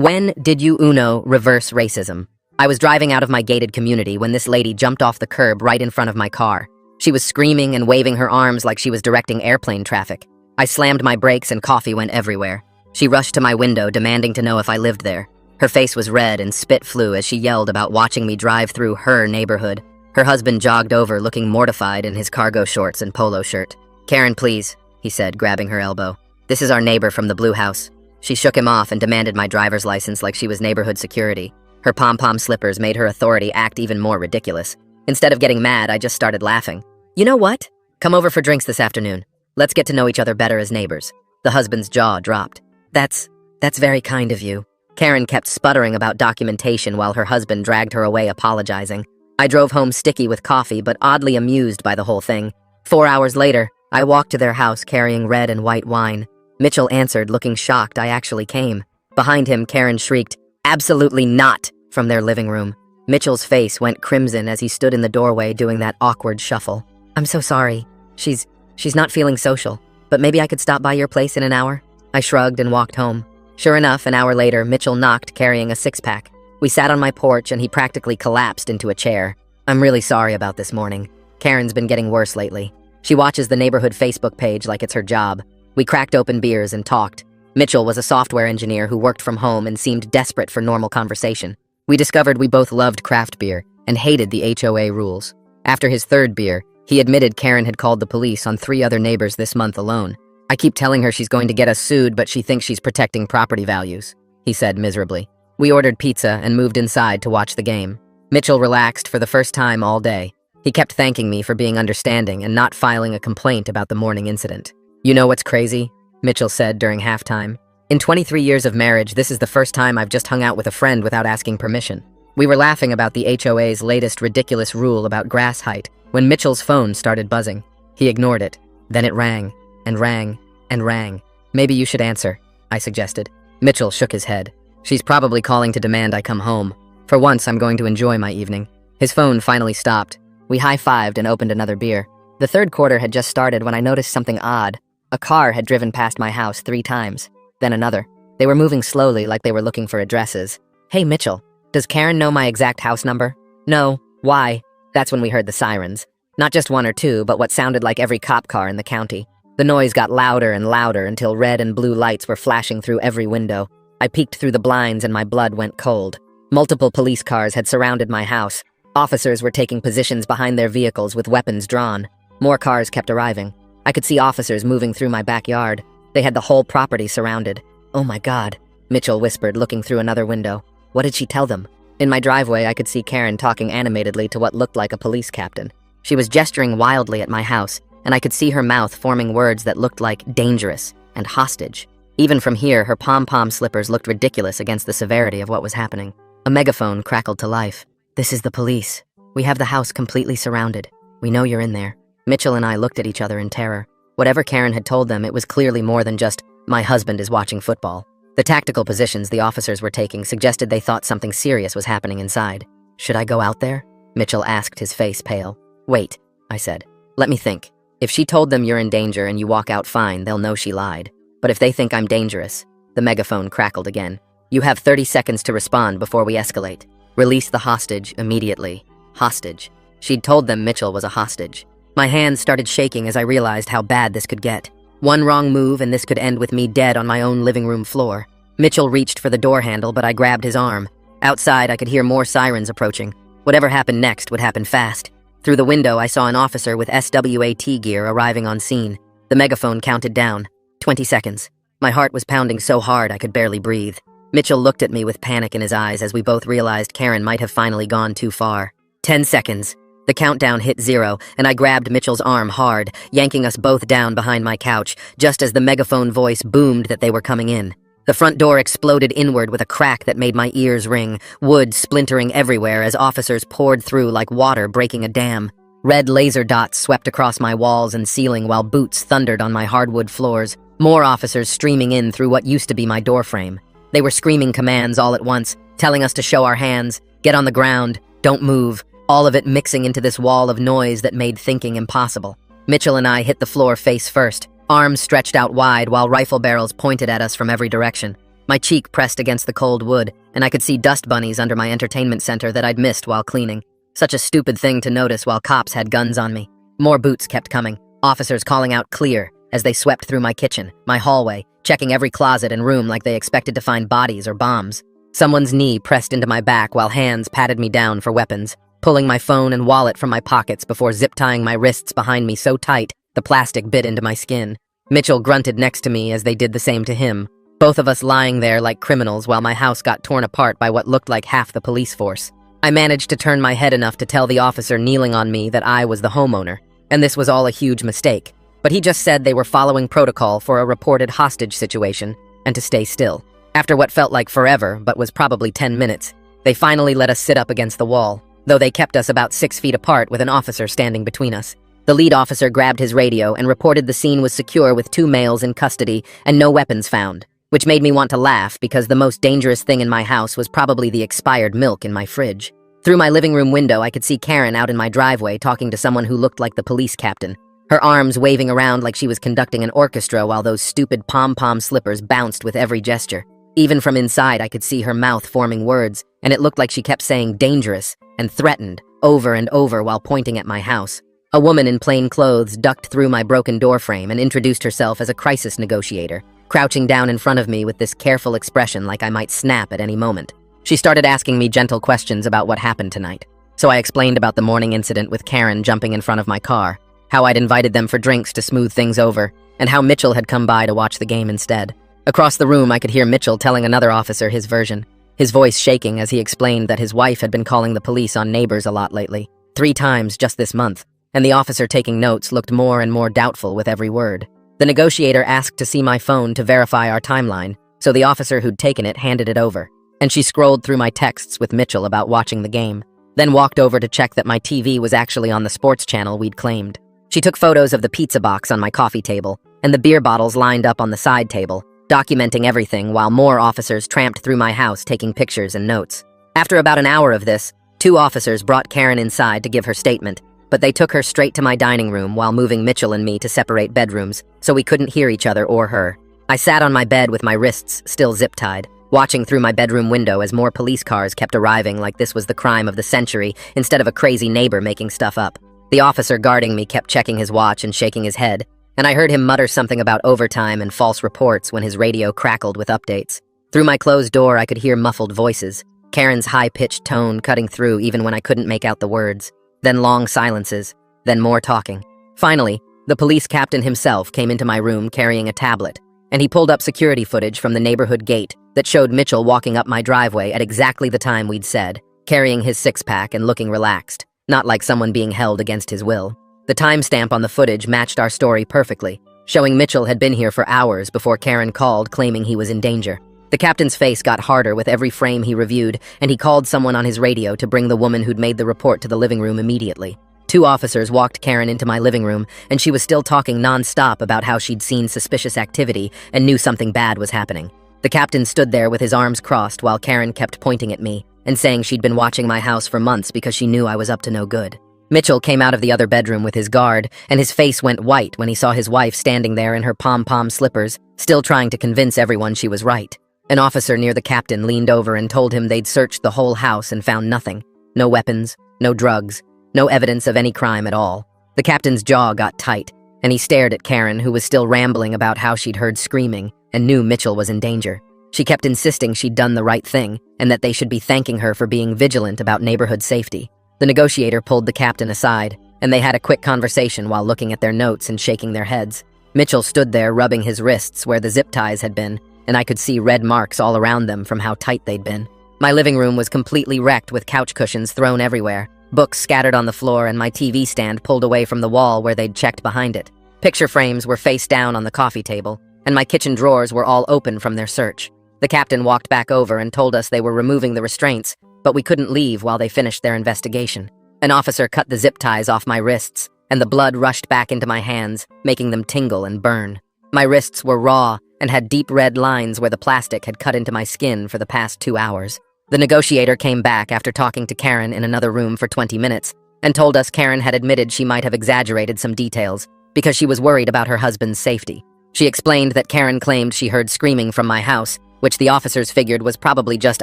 When did you reverse racism? I was driving out of my gated community when this lady jumped off the curb right in front of my car. She was screaming and waving her arms like she was directing airplane traffic. I slammed my brakes and coffee went everywhere. She rushed to my window demanding to know if I lived there. Her face was red and spit flew as she yelled about watching me drive through her neighborhood. Her husband jogged over looking mortified in his cargo shorts and polo shirt. "Karen, please," he said, grabbing her elbow. "This is our neighbor from the blue house." She shook him off and demanded my driver's license like she was neighborhood security. Her pom-pom slippers made her authority act even more ridiculous. Instead of getting mad, I just started laughing. "You know what? Come over for drinks this afternoon. Let's get to know each other better as neighbors." The husband's jaw dropped. That's very kind of you." Karen kept sputtering about documentation while her husband dragged her away apologizing. I drove home sticky with coffee but oddly amused by the whole thing. 4 hours later, I walked to their house carrying red and white wine. Mitchell answered, looking shocked I actually came. Behind him, Karen shrieked, "Absolutely not!" from their living room. Mitchell's face went crimson as he stood in the doorway doing that awkward shuffle. "I'm so sorry. She's not feeling social, but maybe I could stop by your place in an hour?" I shrugged and walked home. Sure enough, an hour later, Mitchell knocked carrying a six-pack. We sat on my porch and he practically collapsed into a chair. "I'm really sorry about this morning. Karen's been getting worse lately. She watches the neighborhood Facebook page like it's her job." We cracked open beers and talked. Mitchell was a software engineer who worked from home and seemed desperate for normal conversation. We discovered we both loved craft beer and hated the HOA rules. After his third beer, he admitted Karen had called the police on 3 other neighbors this month alone. "I keep telling her she's going to get us sued, but she thinks she's protecting property values," he said miserably. We ordered pizza and moved inside to watch the game. Mitchell relaxed for the first time all day. He kept thanking me for being understanding and not filing a complaint about the morning incident. "You know what's crazy?" Mitchell said during halftime. "In 23 years of marriage, this is the first time I've just hung out with a friend without asking permission." We were laughing about the HOA's latest ridiculous rule about grass height when Mitchell's phone started buzzing. He ignored it. Then it rang, and rang, and rang. "Maybe you should answer," I suggested. Mitchell shook his head. "She's probably calling to demand I come home. For once, I'm going to enjoy my evening." His phone finally stopped. We high-fived and opened another beer. The third quarter had just started when I noticed something odd. A car had driven past my house 3 times, then another. They were moving slowly like they were looking for addresses. "Hey, Mitchell, does Karen know my exact house number?" "No. Why?" That's when we heard the sirens. Not just 1 or 2, but what sounded like every cop car in the county. The noise got louder and louder until red and blue lights were flashing through every window. I peeked through the blinds and my blood went cold. Multiple police cars had surrounded my house. Officers were taking positions behind their vehicles with weapons drawn. More cars kept arriving. I could see officers moving through my backyard. They had the whole property surrounded. "Oh my God," Mitchell whispered, looking through another window. "What did she tell them?" In my driveway, I could see Karen talking animatedly to what looked like a police captain. She was gesturing wildly at my house, and I could see her mouth forming words that looked like dangerous and hostage. Even from here, her pom-pom slippers looked ridiculous against the severity of what was happening. A megaphone crackled to life. "This is the police. We have the house completely surrounded. We know you're in there." Mitchell and I looked at each other in terror. Whatever Karen had told them, it was clearly more than just, "My husband is watching football." The tactical positions the officers were taking suggested they thought something serious was happening inside. "Should I go out there?" Mitchell asked, his face pale. "Wait," I said. "Let me think. If she told them you're in danger and you walk out fine, they'll know she lied. But if they think I'm dangerous..." The megaphone crackled again. "You have 30 seconds to respond before we escalate. Release the hostage immediately." Hostage. She'd told them Mitchell was a hostage. My hands started shaking as I realized how bad this could get. One wrong move and this could end with me dead on my own living room floor. Mitchell reached for the door handle, but I grabbed his arm. Outside, I could hear more sirens approaching. Whatever happened next would happen fast. Through the window, I saw an officer with SWAT gear arriving on scene. The megaphone counted down. 20 seconds. My heart was pounding so hard I could barely breathe. Mitchell looked at me with panic in his eyes as we both realized Karen might have finally gone too far. 10 seconds. The countdown hit 0, and I grabbed Mitchell's arm hard, yanking us both down behind my couch, just as the megaphone voice boomed that they were coming in. The front door exploded inward with a crack that made my ears ring, wood splintering everywhere as officers poured through like water breaking a dam. Red laser dots swept across my walls and ceiling while boots thundered on my hardwood floors. More officers streaming in through what used to be my doorframe. They were screaming commands all at once, telling us to show our hands, get on the ground, don't move. All of it mixing into this wall of noise that made thinking impossible. Mitchell and I hit the floor face first, arms stretched out wide while rifle barrels pointed at us from every direction. My cheek pressed against the cold wood, and I could see dust bunnies under my entertainment center that I'd missed while cleaning. Such a stupid thing to notice while cops had guns on me. More boots kept coming, officers calling out "clear" as they swept through my kitchen, my hallway, checking every closet and room like they expected to find bodies or bombs. Someone's knee pressed into my back while hands patted me down for weapons, pulling my phone and wallet from my pockets before zip-tying my wrists behind me so tight the plastic bit into my skin. Mitchell grunted next to me as they did the same to him, both of us lying there like criminals while my house got torn apart by what looked like half the police force. I managed to turn my head enough to tell the officer kneeling on me that I was the homeowner, and this was all a huge mistake. But he just said they were following protocol for a reported hostage situation and to stay still. After what felt like forever, but was probably 10 minutes, they finally let us sit up against the wall, though they kept us about 6 feet apart with an officer standing between us. The lead officer grabbed his radio and reported the scene was secure with 2 males in custody and no weapons found, which made me want to laugh because the most dangerous thing in my house was probably the expired milk in my fridge. Through my living room window, I could see Karen out in my driveway talking to someone who looked like the police captain, her arms waving around like she was conducting an orchestra while those stupid pom-pom slippers bounced with every gesture. Even from inside, I could see her mouth forming words, and it looked like she kept saying "dangerous" and "threatened" over and over while pointing at my house. A woman in plain clothes ducked through my broken doorframe and introduced herself as a crisis negotiator, crouching down in front of me with this careful expression like I might snap at any moment. She started asking me gentle questions about what happened tonight. So I explained about the morning incident with Karen jumping in front of my car, how I'd invited them for drinks to smooth things over, and how Mitchell had come by to watch the game instead. Across the room, I could hear Mitchell telling another officer his version, his voice shaking as he explained that his wife had been calling the police on neighbors a lot lately, 3 times just this month, and the officer taking notes looked more and more doubtful with every word. The negotiator asked to see my phone to verify our timeline, so the officer who'd taken it handed it over, and she scrolled through my texts with Mitchell about watching the game, then walked over to check that my TV was actually on the sports channel we'd claimed. She took photos of the pizza box on my coffee table and the beer bottles lined up on the side table, documenting everything while more officers tramped through my house taking pictures and notes. After about an hour of this, 2 officers brought Karen inside to give her statement, but they took her straight to my dining room while moving Mitchell and me to separate bedrooms so we couldn't hear each other or her. I sat on my bed with my wrists still zip-tied, watching through my bedroom window as more police cars kept arriving like this was the crime of the century instead of a crazy neighbor making stuff up. The officer guarding me kept checking his watch and shaking his head, and I heard him mutter something about overtime and false reports when his radio crackled with updates. Through my closed door, I could hear muffled voices, Karen's high-pitched tone cutting through even when I couldn't make out the words. Then long silences, then more talking. Finally, the police captain himself came into my room carrying a tablet, and he pulled up security footage from the neighborhood gate that showed Mitchell walking up my driveway at exactly the time we'd said, carrying his 6-pack and looking relaxed, not like someone being held against his will. The timestamp on the footage matched our story perfectly, showing Mitchell had been here for hours before Karen called claiming he was in danger. The captain's face got harder with every frame he reviewed, and he called someone on his radio to bring the woman who'd made the report to the living room immediately. 2 officers walked Karen into my living room, and she was still talking non-stop about how she'd seen suspicious activity and knew something bad was happening. The captain stood there with his arms crossed while Karen kept pointing at me and saying she'd been watching my house for months because she knew I was up to no good. Mitchell came out of the other bedroom with his guard, and his face went white when he saw his wife standing there in her pom-pom slippers, still trying to convince everyone she was right. An officer near the captain leaned over and told him they'd searched the whole house and found nothing. No weapons, no drugs, no evidence of any crime at all. The captain's jaw got tight, and he stared at Karen, who was still rambling about how she'd heard screaming and knew Mitchell was in danger. She kept insisting she'd done the right thing and that they should be thanking her for being vigilant about neighborhood safety. The negotiator pulled the captain aside, and they had a quick conversation while looking at their notes and shaking their heads. Mitchell stood there rubbing his wrists where the zip ties had been, and I could see red marks all around them from how tight they'd been. My living room was completely wrecked with couch cushions thrown everywhere, books scattered on the floor, and my TV stand pulled away from the wall where they'd checked behind it. Picture frames were face down on the coffee table, and my kitchen drawers were all open from their search. The captain walked back over and told us they were removing the restraints, but we couldn't leave while they finished their investigation. An officer cut the zip ties off my wrists, and the blood rushed back into my hands, making them tingle and burn. My wrists were raw and had deep red lines where the plastic had cut into my skin for the past 2 hours. The negotiator came back after talking to Karen in another room for 20 minutes and told us Karen had admitted she might have exaggerated some details because she was worried about her husband's safety. She explained that Karen claimed she heard screaming from my house which the officers figured was probably just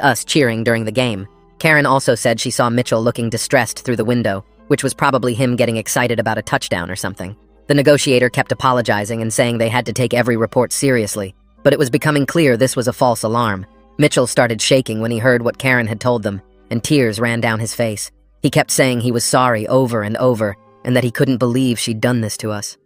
us cheering during the game. Karen also said she saw Mitchell looking distressed through the window, which was probably him getting excited about a touchdown or something. The negotiator kept apologizing and saying they had to take every report seriously, but it was becoming clear this was a false alarm. Mitchell started shaking when he heard what Karen had told them, and tears ran down his face. He kept saying he was sorry over and over, and that he couldn't believe she'd done this to us.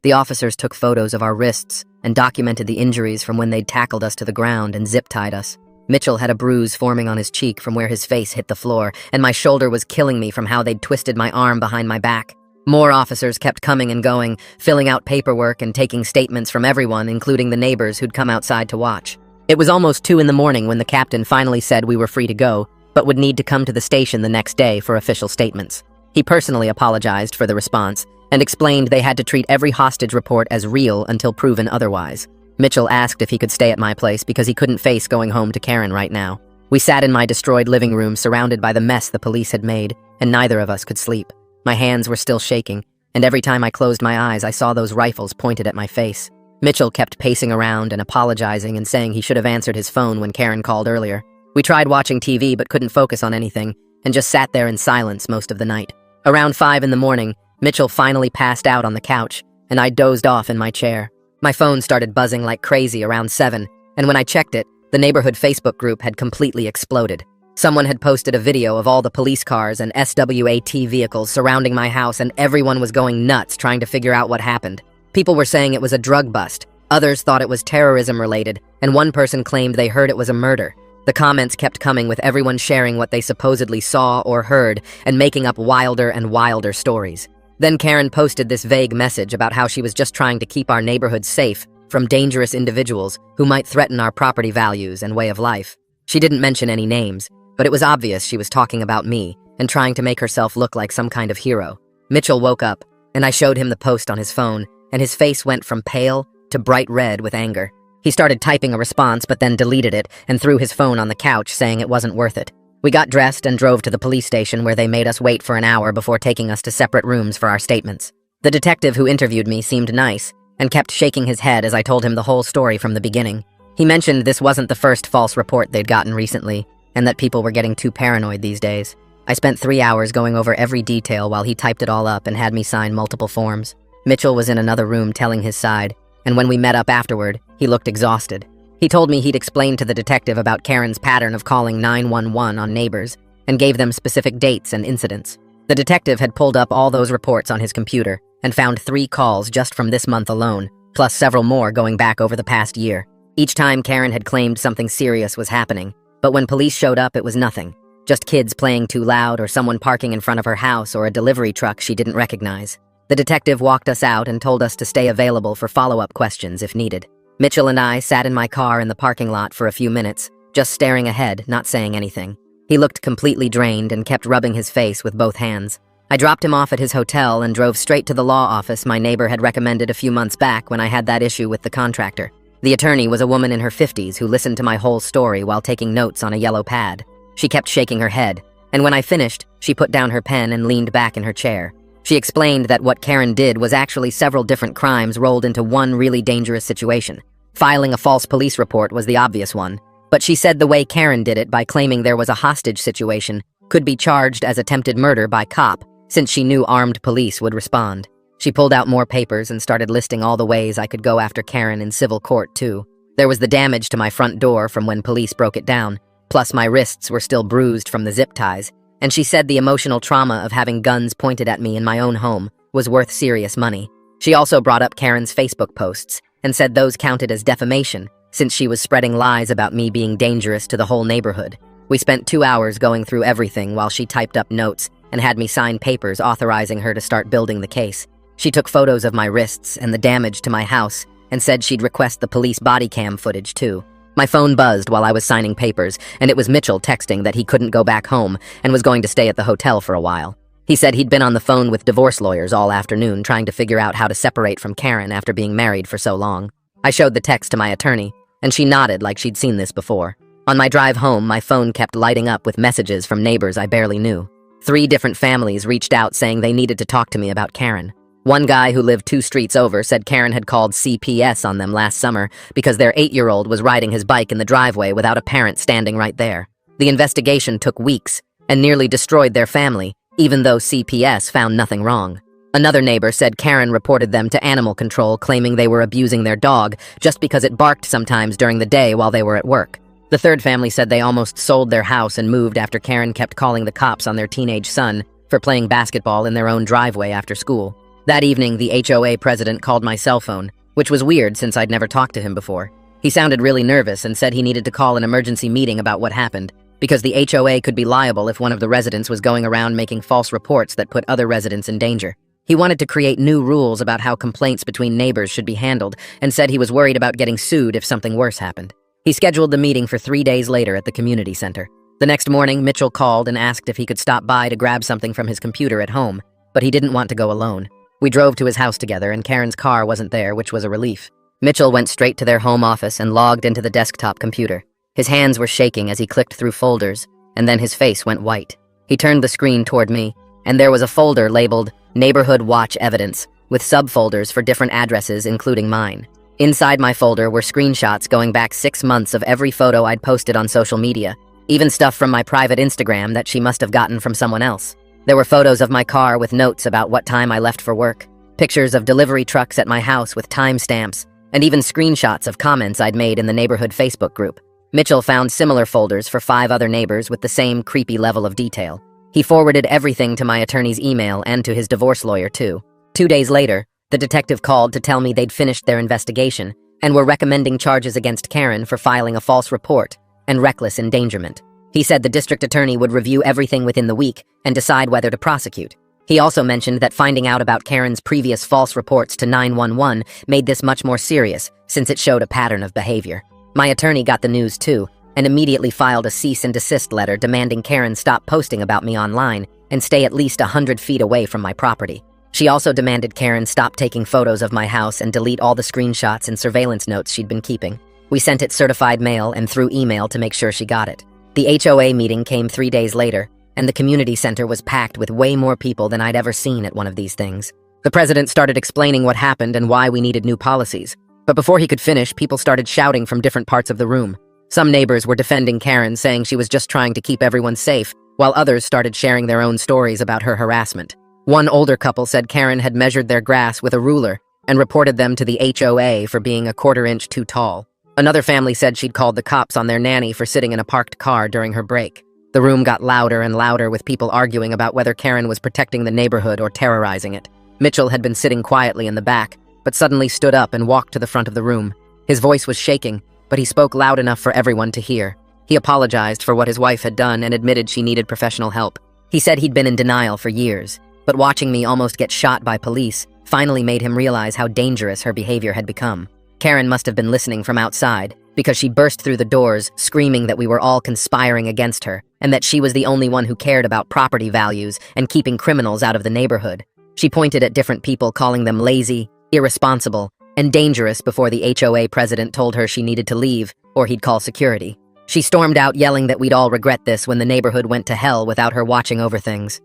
The officers took photos of our wrists and documented the injuries from when they'd tackled us to the ground and zip-tied us. Mitchell had a bruise forming on his cheek from where his face hit the floor, and my shoulder was killing me from how they'd twisted my arm behind my back. More officers kept coming and going, filling out paperwork and taking statements from everyone, including the neighbors who'd come outside to watch. It was almost 2 a.m. when the captain finally said we were free to go, but would need to come to the station the next day for official statements. He personally apologized for the response and explained they had to treat every hostage report as real until proven otherwise. Mitchell asked if he could stay at my place because he couldn't face going home to Karen right now. We sat in my destroyed living room surrounded by the mess the police had made, and neither of us could sleep. My hands were still shaking, and every time I closed my eyes, I saw those rifles pointed at my face. Mitchell kept pacing around and apologizing and saying he should have answered his phone when Karen called earlier. We tried watching TV but couldn't focus on anything, and just sat there in silence most of the night. Around 5 a.m, Mitchell finally passed out on the couch, and I dozed off in my chair. My phone started buzzing like crazy around 7, and when I checked it, the neighborhood Facebook group had completely exploded. Someone had posted a video of all the police cars and SWAT vehicles surrounding my house, and everyone was going nuts trying to figure out what happened. People were saying it was a drug bust, others thought it was terrorism related, and one person claimed they heard it was a murder. The comments kept coming with everyone sharing what they supposedly saw or heard and making up wilder and wilder stories. Then Karen posted this vague message about how she was just trying to keep our neighborhood safe from dangerous individuals who might threaten our property values and way of life. She didn't mention any names, but it was obvious she was talking about me and trying to make herself look like some kind of hero. Mitchell woke up, and I showed him the post on his phone, and his face went from pale to bright red with anger. He started typing a response but then deleted it and threw his phone on the couch, saying it wasn't worth it. We got dressed and drove to the police station where they made us wait for an hour before taking us to separate rooms for our statements. The detective who interviewed me seemed nice and kept shaking his head as I told him the whole story from the beginning. He mentioned this wasn't the first false report they'd gotten recently and that people were getting too paranoid these days. I spent 3 hours going over every detail while he typed it all up and had me sign multiple forms. Mitchell was in another room telling his side, and when we met up afterward, he looked exhausted. He told me he'd explained to the detective about Karen's pattern of calling 911 on neighbors and gave them specific dates and incidents. The detective had pulled up all those reports on his computer and found 3 calls just from this month alone, plus several more going back over the past year. Each time Karen had claimed something serious was happening, but when police showed up, it was nothing. Just kids playing too loud or someone parking in front of her house or a delivery truck she didn't recognize. The detective walked us out and told us to stay available for follow-up questions if needed. Mitchell and I sat in my car in the parking lot for a few minutes, just staring ahead, not saying anything. He looked completely drained and kept rubbing his face with both hands. I dropped him off at his hotel and drove straight to the law office my neighbor had recommended a few months back when I had that issue with the contractor. The attorney was a woman in her 50s who listened to my whole story while taking notes on a yellow pad. She kept shaking her head, and when I finished, she put down her pen and leaned back in her chair. She explained that what Karen did was actually several different crimes rolled into one really dangerous situation. Filing a false police report was the obvious one, but she said the way Karen did it by claiming there was a hostage situation could be charged as attempted murder by cop, since she knew armed police would respond. She pulled out more papers and started listing all the ways I could go after Karen in civil court, too. There was the damage to my front door from when police broke it down, plus my wrists were still bruised from the zip ties, and she said the emotional trauma of having guns pointed at me in my own home was worth serious money. She also brought up Karen's Facebook posts and said those counted as defamation, since she was spreading lies about me being dangerous to the whole neighborhood. We spent 2 hours going through everything while she typed up notes and had me sign papers authorizing her to start building the case. She took photos of my wrists and the damage to my house and said she'd request the police body cam footage too. My phone buzzed while I was signing papers, and it was Mitchell texting that he couldn't go back home and was going to stay at the hotel for a while. He said he'd been on the phone with divorce lawyers all afternoon trying to figure out how to separate from Karen after being married for so long. I showed the text to my attorney, and she nodded like she'd seen this before. On my drive home, my phone kept lighting up with messages from neighbors I barely knew. 3 different families reached out saying they needed to talk to me about Karen. One guy who lived 2 streets over said Karen had called CPS on them last summer because their 8-year-old was riding his bike in the driveway without a parent standing right there. The investigation took weeks and nearly destroyed their family, even though CPS found nothing wrong. Another neighbor said Karen reported them to animal control, claiming they were abusing their dog just because it barked sometimes during the day while they were at work. The third family said they almost sold their house and moved after Karen kept calling the cops on their teenage son for playing basketball in their own driveway after school. That evening, the HOA president called my cell phone, which was weird since I'd never talked to him before. He sounded really nervous and said he needed to call an emergency meeting about what happened, because the HOA could be liable if one of the residents was going around making false reports that put other residents in danger. He wanted to create new rules about how complaints between neighbors should be handled and said he was worried about getting sued if something worse happened. He scheduled the meeting for 3 days later at the community center. The next morning, Mitchell called and asked if he could stop by to grab something from his computer at home, but he didn't want to go alone. We drove to his house together and Karen's car wasn't there, which was a relief. Mitchell went straight to their home office and logged into the desktop computer. His hands were shaking as he clicked through folders, and then his face went white. He turned the screen toward me, and there was a folder labeled Neighborhood Watch Evidence, with subfolders for different addresses, including mine. Inside my folder were screenshots going back 6 months of every photo I'd posted on social media, even stuff from my private Instagram that she must have gotten from someone else. There were photos of my car with notes about what time I left for work, pictures of delivery trucks at my house with timestamps, and even screenshots of comments I'd made in the neighborhood Facebook group. Mitchell found similar folders for 5 other neighbors with the same creepy level of detail. He forwarded everything to my attorney's email and to his divorce lawyer, too. 2 days later, the detective called to tell me they'd finished their investigation and were recommending charges against Karen for filing a false report and reckless endangerment. He said the district attorney would review everything within the week and decide whether to prosecute. He also mentioned that finding out about Karen's previous false reports to 911 made this much more serious, since it showed a pattern of behavior. My attorney got the news too, and immediately filed a cease and desist letter demanding Karen stop posting about me online and stay at least 100 feet away from my property. She also demanded Karen stop taking photos of my house and delete all the screenshots and surveillance notes she'd been keeping. We sent it certified mail and through email to make sure she got it. The HOA meeting came 3 days later, and the community center was packed with way more people than I'd ever seen at one of these things. The president started explaining what happened and why we needed new policies. But before he could finish, people started shouting from different parts of the room. Some neighbors were defending Karen, saying she was just trying to keep everyone safe, while others started sharing their own stories about her harassment. One older couple said Karen had measured their grass with a ruler and reported them to the HOA for being a 1/4 inch too tall. Another family said she'd called the cops on their nanny for sitting in a parked car during her break. The room got louder and louder with people arguing about whether Karen was protecting the neighborhood or terrorizing it. Mitchell had been sitting quietly in the back, but suddenly stood up and walked to the front of the room. His voice was shaking, but he spoke loud enough for everyone to hear. He apologized for what his wife had done and admitted she needed professional help. He said he'd been in denial for years, but watching me almost get shot by police finally made him realize how dangerous her behavior had become. Karen must have been listening from outside, because she burst through the doors, screaming that we were all conspiring against her, and that she was the only one who cared about property values and keeping criminals out of the neighborhood. She pointed at different people, calling them lazy, irresponsible, and dangerous before the HOA president told her she needed to leave, or he'd call security. She stormed out yelling that we'd all regret this when the neighborhood went to hell without her watching over things.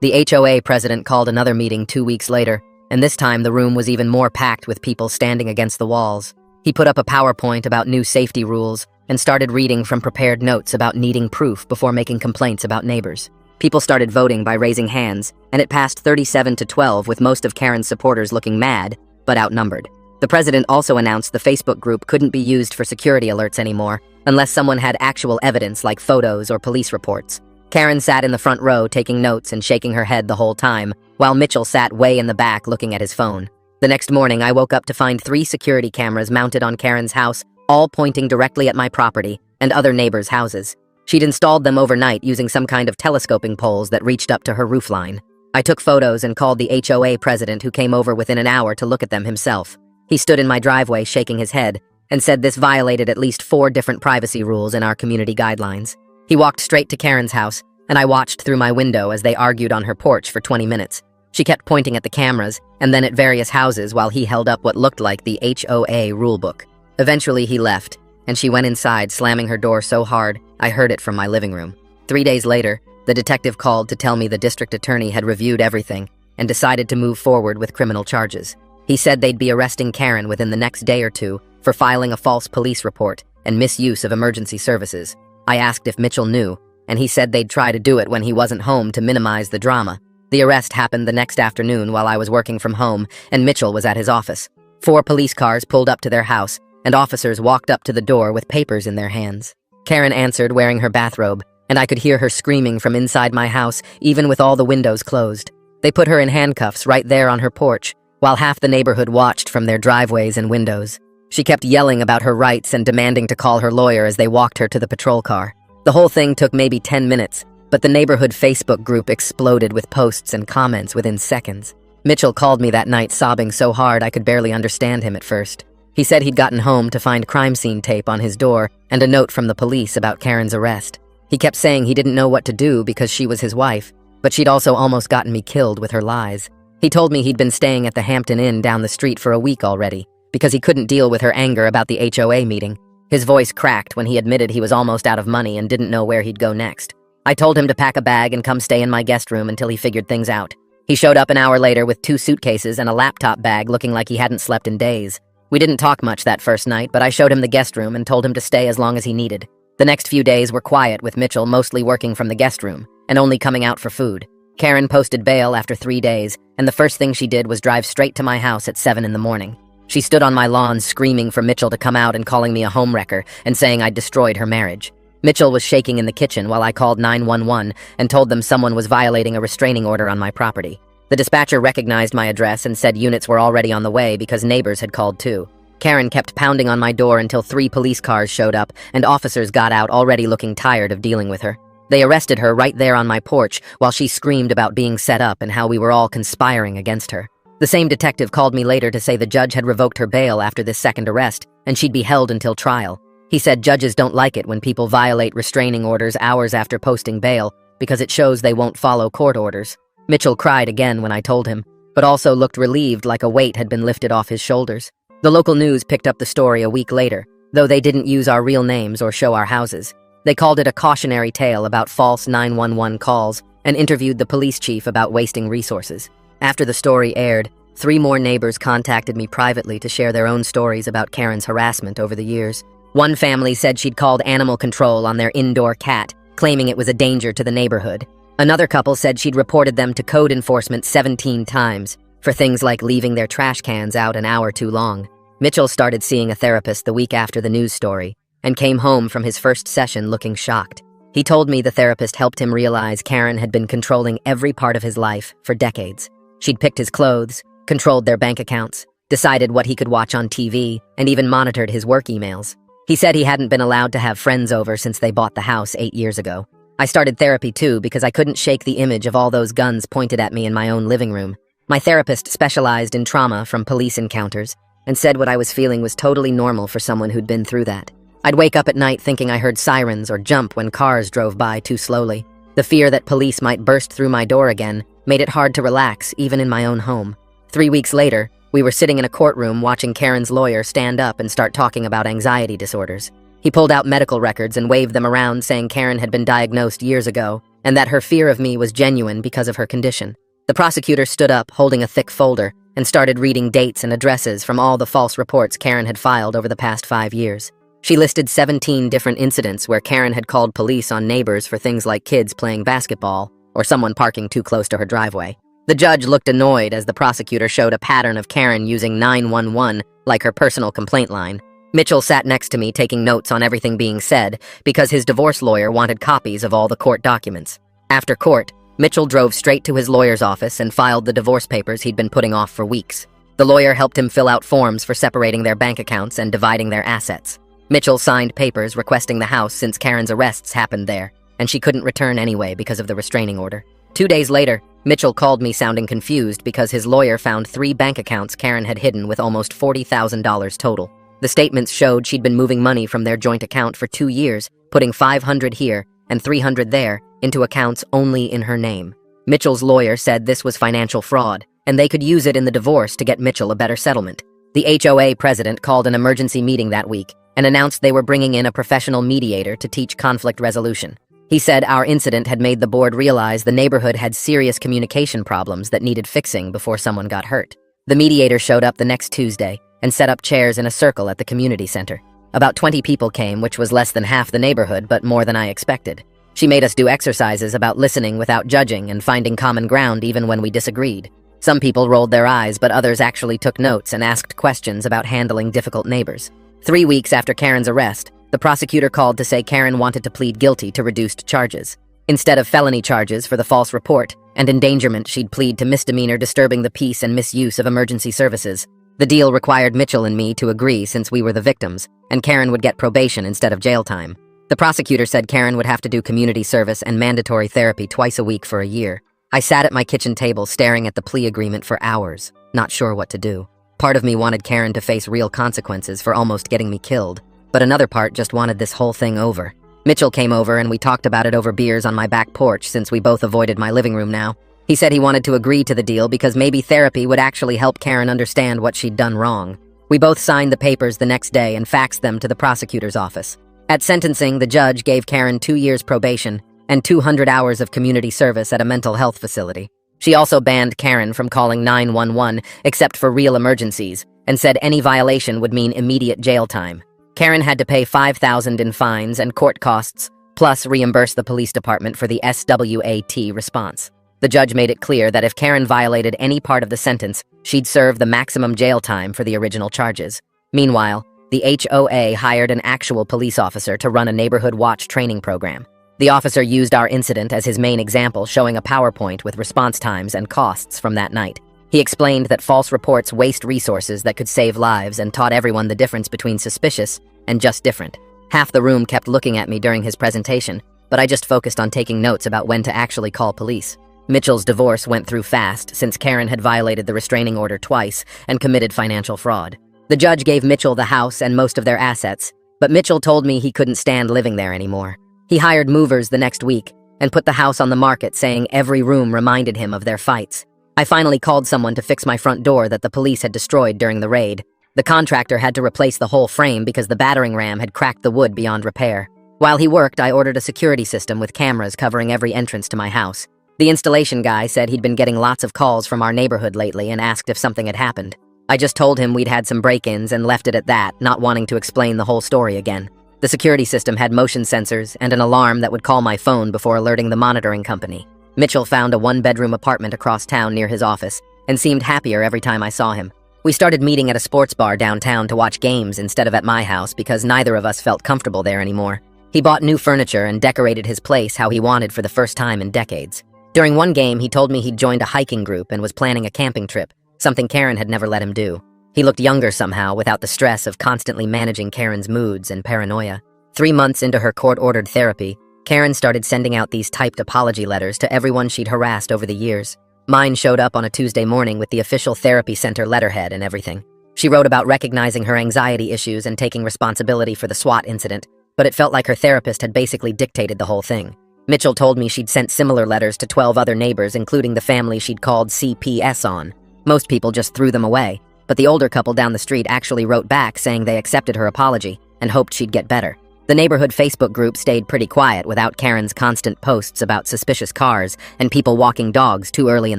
The HOA president called another meeting 2 weeks later, and this time the room was even more packed with people standing against the walls. He put up a PowerPoint about new safety rules and started reading from prepared notes about needing proof before making complaints about neighbors. People started voting by raising hands, and it passed 37 to 12 with most of Karen's supporters looking mad, but outnumbered. The president also announced the Facebook group couldn't be used for security alerts anymore, unless someone had actual evidence like photos or police reports. Karen sat in the front row taking notes and shaking her head the whole time, while Mitchell sat way in the back looking at his phone. The next morning, I woke up to find 3 security cameras mounted on Karen's house, all pointing directly at my property and other neighbors' houses. She'd installed them overnight using some kind of telescoping poles that reached up to her roofline. I took photos and called the HOA president, who came over within an hour to look at them himself. He stood in my driveway shaking his head and said this violated at least 4 different privacy rules in our community guidelines. He walked straight to Karen's house, and I watched through my window as they argued on her porch for 20 minutes. She kept pointing at the cameras and then at various houses while he held up what looked like the HOA rulebook. Eventually he left, and she went inside, slamming her door so hard I heard it from my living room. 3 days later, the detective called to tell me the district attorney had reviewed everything and decided to move forward with criminal charges. He said they'd be arresting Karen within the next day or two for filing a false police report and misuse of emergency services. I asked if Mitchell knew, and he said they'd try to do it when he wasn't home to minimize the drama. The arrest happened the next afternoon while I was working from home, and Mitchell was at his office. 4 police cars pulled up to their house, and officers walked up to the door with papers in their hands. Karen answered wearing her bathrobe, and I could hear her screaming from inside my house, even with all the windows closed. They put her in handcuffs right there on her porch, while half the neighborhood watched from their driveways and windows. She kept yelling about her rights and demanding to call her lawyer as they walked her to the patrol car. The whole thing took maybe 10 minutes, but the neighborhood Facebook group exploded with posts and comments within seconds. Mitchell called me that night sobbing so hard I could barely understand him at first. He said he'd gotten home to find crime scene tape on his door and a note from the police about Karen's arrest. He kept saying he didn't know what to do because she was his wife, but she'd also almost gotten me killed with her lies. He told me he'd been staying at the Hampton Inn down the street for a week already, because he couldn't deal with her anger about the HOA meeting. His voice cracked when he admitted he was almost out of money and didn't know where he'd go next. I told him to pack a bag and come stay in my guest room until he figured things out. He showed up an hour later with 2 suitcases and a laptop bag looking like he hadn't slept in days. We didn't talk much that first night, but I showed him the guest room and told him to stay as long as he needed. The next few days were quiet, with Mitchell mostly working from the guest room and only coming out for food. Karen posted bail after 3 days, and the first thing she did was drive straight to my house at 7 in the morning. She stood on my lawn screaming for Mitchell to come out and calling me a homewrecker and saying I'd destroyed her marriage. Mitchell was shaking in the kitchen while I called 911 and told them someone was violating a restraining order on my property. The dispatcher recognized my address and said units were already on the way because neighbors had called too. Karen kept pounding on my door until 3 police cars showed up and officers got out already looking tired of dealing with her. They arrested her right there on my porch while she screamed about being set up and how we were all conspiring against her. The same detective called me later to say the judge had revoked her bail after this second arrest, and she'd be held until trial. He said judges don't like it when people violate restraining orders hours after posting bail because it shows they won't follow court orders. Mitchell cried again when I told him, but also looked relieved like a weight had been lifted off his shoulders. The local news picked up the story a week later, though they didn't use our real names or show our houses. They called it a cautionary tale about false 911 calls and interviewed the police chief about wasting resources. After the story aired, 3 more neighbors contacted me privately to share their own stories about Karen's harassment over the years. One family said she'd called animal control on their indoor cat, claiming it was a danger to the neighborhood. Another couple said she'd reported them to code enforcement 17 times for things like leaving their trash cans out an hour too long. Mitchell started seeing a therapist the week after the news story and came home from his first session looking shocked. He told me the therapist helped him realize Karen had been controlling every part of his life for decades. She'd picked his clothes, controlled their bank accounts, decided what he could watch on TV, and even monitored his work emails. He said he hadn't been allowed to have friends over since they bought the house 8 years ago. I started therapy too because I couldn't shake the image of all those guns pointed at me in my own living room. My therapist specialized in trauma from police encounters and said what I was feeling was totally normal for someone who'd been through that. I'd wake up at night thinking I heard sirens or jump when cars drove by too slowly. The fear that police might burst through my door again made it hard to relax even in my own home. 3 weeks later, we were sitting in a courtroom watching Karen's lawyer stand up and start talking about anxiety disorders. He pulled out medical records and waved them around saying Karen had been diagnosed years ago and that her fear of me was genuine because of her condition. The prosecutor stood up holding a thick folder and started reading dates and addresses from all the false reports Karen had filed over the past 5 years. She listed 17 different incidents where Karen had called police on neighbors for things like kids playing basketball or someone parking too close to her driveway. The judge looked annoyed as the prosecutor showed a pattern of Karen using 911 like her personal complaint line. Mitchell sat next to me taking notes on everything being said because his divorce lawyer wanted copies of all the court documents. After court, Mitchell drove straight to his lawyer's office and filed the divorce papers he'd been putting off for weeks. The lawyer helped him fill out forms for separating their bank accounts and dividing their assets. Mitchell signed papers requesting the house since Karen's arrests happened there, and she couldn't return anyway because of the restraining order. 2 days later, Mitchell called me sounding confused because his lawyer found 3 bank accounts Karen had hidden with almost $40,000 total. The statements showed she'd been moving money from their joint account for 2 years, putting $500 here and $300 there into accounts only in her name. Mitchell's lawyer said this was financial fraud, and they could use it in the divorce to get Mitchell a better settlement. The HOA president called an emergency meeting that week and announced they were bringing in a professional mediator to teach conflict resolution. He said our incident had made the board realize the neighborhood had serious communication problems that needed fixing before someone got hurt. The mediator showed up the next Tuesday and set up chairs in a circle at the community center. About 20 people came, which was less than half the neighborhood, but more than I expected. She made us do exercises about listening without judging and finding common ground even when we disagreed. Some people rolled their eyes, but others actually took notes and asked questions about handling difficult neighbors. 3 weeks after Karen's arrest, the prosecutor called to say Karen wanted to plead guilty to reduced charges. Instead of felony charges for the false report and endangerment, she'd plead to misdemeanor disturbing the peace and misuse of emergency services. The deal required Mitchell and me to agree since we were the victims, and Karen would get probation instead of jail time. The prosecutor said Karen would have to do community service and mandatory therapy twice a week for a year. I sat at my kitchen table staring at the plea agreement for hours, not sure what to do. Part of me wanted Karen to face real consequences for almost getting me killed, but another part just wanted this whole thing over. Mitchell came over and we talked about it over beers on my back porch since we both avoided my living room now. He said he wanted to agree to the deal because maybe therapy would actually help Karen understand what she'd done wrong. We both signed the papers the next day and faxed them to the prosecutor's office. At sentencing, the judge gave Karen 2 years probation and 200 hours of community service at a mental health facility. She also banned Karen from calling 911 except for real emergencies and said any violation would mean immediate jail time. Karen had to pay $5,000 in fines and court costs, plus reimburse the police department for the SWAT response. The judge made it clear that if Karen violated any part of the sentence, she'd serve the maximum jail time for the original charges. Meanwhile, the HOA hired an actual police officer to run a neighborhood watch training program. The officer used our incident as his main example, showing a PowerPoint with response times and costs from that night. He explained that false reports waste resources that could save lives and taught everyone the difference between suspicious and just different. Half the room kept looking at me during his presentation, but I just focused on taking notes about when to actually call police. Mitchell's divorce went through fast since Karen had violated the restraining order twice and committed financial fraud. The judge gave Mitchell the house and most of their assets, but Mitchell told me he couldn't stand living there anymore. He hired movers the next week and put the house on the market, saying every room reminded him of their fights. I finally called someone to fix my front door that the police had destroyed during the raid. The contractor had to replace the whole frame because the battering ram had cracked the wood beyond repair. While he worked, I ordered a security system with cameras covering every entrance to my house. The installation guy said he'd been getting lots of calls from our neighborhood lately and asked if something had happened. I just told him we'd had some break-ins and left it at that, not wanting to explain the whole story again. The security system had motion sensors and an alarm that would call my phone before alerting the monitoring company. Mitchell found a 1-bedroom apartment across town near his office and seemed happier every time I saw him. We started meeting at a sports bar downtown to watch games instead of at my house because neither of us felt comfortable there anymore. He bought new furniture and decorated his place how he wanted for the first time in decades. During one game, he told me he'd joined a hiking group and was planning a camping trip, something Karen had never let him do. He looked younger somehow without the stress of constantly managing Karen's moods and paranoia. 3 months into her court-ordered therapy, Karen started sending out these typed apology letters to everyone she'd harassed over the years. Mine showed up on a Tuesday morning with the official therapy center letterhead and everything. She wrote about recognizing her anxiety issues and taking responsibility for the SWAT incident, but it felt like her therapist had basically dictated the whole thing. Mitchell told me she'd sent similar letters to 12 other neighbors, including the family she'd called CPS on. Most people just threw them away, but the older couple down the street actually wrote back saying they accepted her apology and hoped she'd get better. The neighborhood Facebook group stayed pretty quiet without Karen's constant posts about suspicious cars and people walking dogs too early in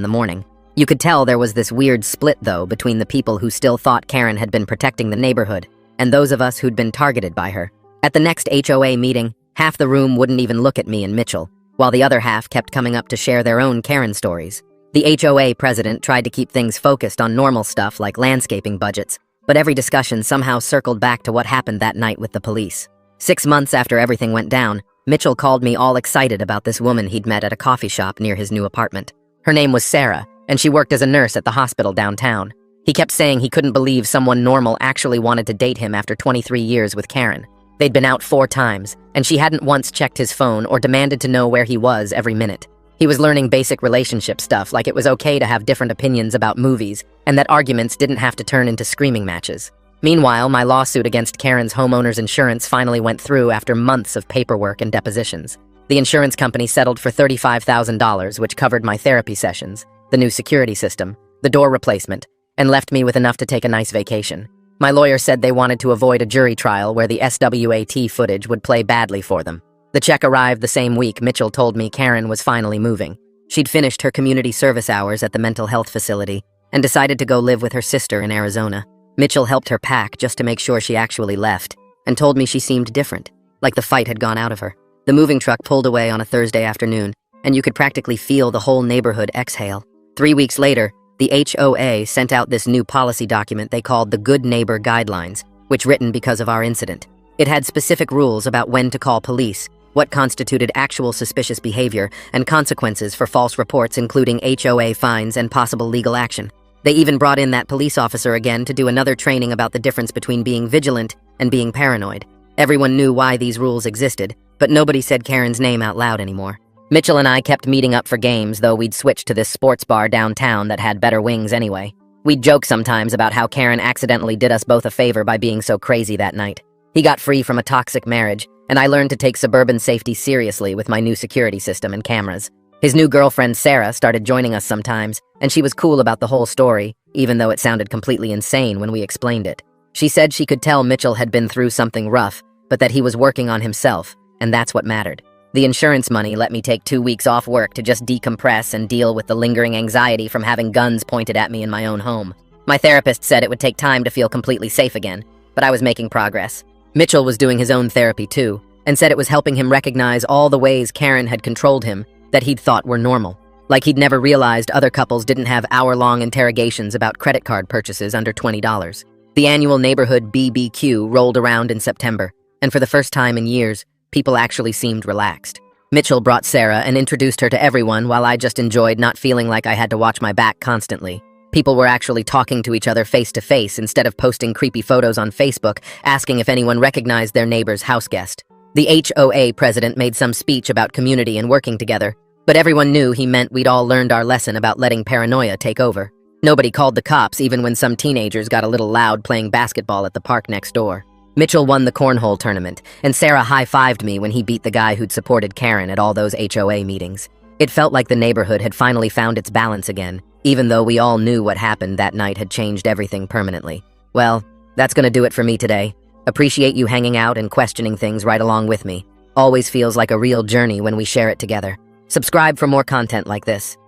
the morning. You could tell there was this weird split, though, between the people who still thought Karen had been protecting the neighborhood and those of us who'd been targeted by her. At the next HOA meeting, half the room wouldn't even look at me and Mitchell, while the other half kept coming up to share their own Karen stories. The HOA president tried to keep things focused on normal stuff like landscaping budgets, but every discussion somehow circled back to what happened that night with the police. 6 months after everything went down, Mitchell called me all excited about this woman he'd met at a coffee shop near his new apartment. Her name was Sarah, and she worked as a nurse at the hospital downtown. He kept saying he couldn't believe someone normal actually wanted to date him after 23 years with Karen. They'd been out 4 times, and she hadn't once checked his phone or demanded to know where he was every minute. He was learning basic relationship stuff, like it was okay to have different opinions about movies, and that arguments didn't have to turn into screaming matches. Meanwhile, my lawsuit against Karen's homeowner's insurance finally went through after months of paperwork and depositions. The insurance company settled for $35,000, which covered my therapy sessions, the new security system, the door replacement, and left me with enough to take a nice vacation. My lawyer said they wanted to avoid a jury trial where the SWAT footage would play badly for them. The check arrived the same week Mitchell told me Karen was finally moving. She'd finished her community service hours at the mental health facility and decided to go live with her sister in Arizona. Mitchell helped her pack just to make sure she actually left and told me she seemed different, like the fight had gone out of her. The moving truck pulled away on a Thursday afternoon, and you could practically feel the whole neighborhood exhale. 3 weeks later, the HOA sent out this new policy document they called the Good Neighbor Guidelines, which written because of our incident. It had specific rules about when to call police, what constituted actual suspicious behavior, and consequences for false reports, including HOA fines and possible legal action. They even brought in that police officer again to do another training about the difference between being vigilant and being paranoid. Everyone knew why these rules existed, but nobody said Karen's name out loud anymore. Mitchell and I kept meeting up for games, though we'd switched to this sports bar downtown that had better wings anyway. We'd joke sometimes about how Karen accidentally did us both a favor by being so crazy that night. He got free from a toxic marriage, and I learned to take suburban safety seriously with my new security system and cameras. His new girlfriend, Sarah, started joining us sometimes, and she was cool about the whole story, even though it sounded completely insane when we explained it. She said she could tell Mitchell had been through something rough, but that he was working on himself, and that's what mattered. The insurance money let me take 2 weeks off work to just decompress and deal with the lingering anxiety from having guns pointed at me in my own home. My therapist said it would take time to feel completely safe again, but I was making progress. Mitchell was doing his own therapy too, and said it was helping him recognize all the ways Karen had controlled him that he'd thought were normal. Like he'd never realized other couples didn't have hour-long interrogations about credit card purchases under $20. The annual neighborhood BBQ rolled around in September, and for the first time in years, people actually seemed relaxed. Mitchell brought Sarah and introduced her to everyone while I just enjoyed not feeling like I had to watch my back constantly. People were actually talking to each other face to face instead of posting creepy photos on Facebook asking if anyone recognized their neighbor's house guest. The HOA president made some speech about community and working together, but everyone knew he meant we'd all learned our lesson about letting paranoia take over. Nobody called the cops even when some teenagers got a little loud playing basketball at the park next door. Mitchell won the cornhole tournament, and Sarah high-fived me when he beat the guy who'd supported Karen at all those HOA meetings. It felt like the neighborhood had finally found its balance again, even though we all knew what happened that night had changed everything permanently. Well, that's gonna do it for me today. Appreciate you hanging out and questioning things right along with me. Always feels like a real journey when we share it together. Subscribe for more content like this.